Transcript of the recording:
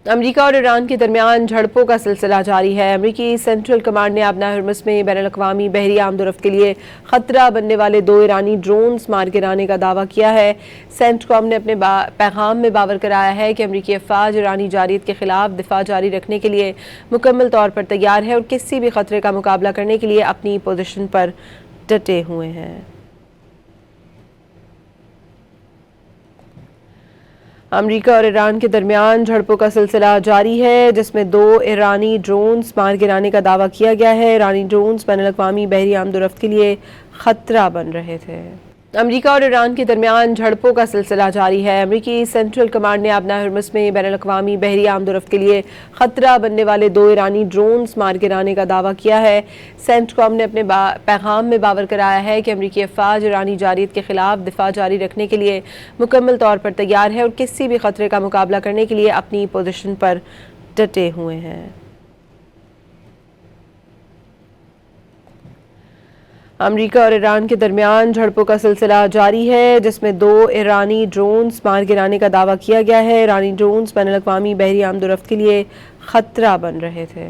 امریکہ اور ایران کے درمیان جھڑپوں کا سلسلہ جاری ہے۔ امریکی سینٹرل کمانڈ نے ابنا ہرمز میں بین الاقوامی بحری آمد و رفت کے لیے خطرہ بننے والے 2 ایرانی ڈرونز مار گرانے کا دعویٰ کیا ہے۔ سینٹ کام نے اپنے پیغام میں باور کرایا ہے کہ امریکی افواج ایرانی جارحیت کے خلاف دفاع جاری رکھنے کے لیے مکمل طور پر تیار ہے اور کسی بھی خطرے کا مقابلہ کرنے کے لیے اپنی پوزیشن پر ڈٹے ہوئے ہیں۔ امریکہ اور ایران کے درمیان جھڑپوں کا سلسلہ جاری ہے، جس میں 2 ایرانی ڈرونز مار گرانے کا دعویٰ کیا گیا ہے۔ ایرانی ڈرونز بین الاقوامی بحری آمد و رفت کے لیے خطرہ بن رہے تھے۔ امریکہ اور ایران کے درمیان جھڑپوں کا سلسلہ جاری ہے۔ امریکی سینٹرل کمانڈ نے ابنا ہرمز میں بین الاقوامی بحری آمد و رفت کے لیے خطرہ بننے والے 2 ایرانی ڈرونز مار گرانے کا دعویٰ کیا ہے۔ سینٹ کام نے اپنے پیغام میں باور کرایا ہے کہ امریکی افواج ایرانی جارحیت کے خلاف دفاع جاری رکھنے کے لیے مکمل طور پر تیار ہے اور کسی بھی خطرے کا مقابلہ کرنے کے لیے اپنی پوزیشن پر ڈٹے ہوئے ہیں۔ امریکہ اور ایران کے درمیان جھڑپوں کا سلسلہ جاری ہے، جس میں 2 ایرانی ڈرونز مار گرانے کا دعویٰ کیا گیا ہے۔ ایرانی ڈرونز بین الاقوامی بحری آمد و رفت کے لیے خطرہ بن رہے تھے۔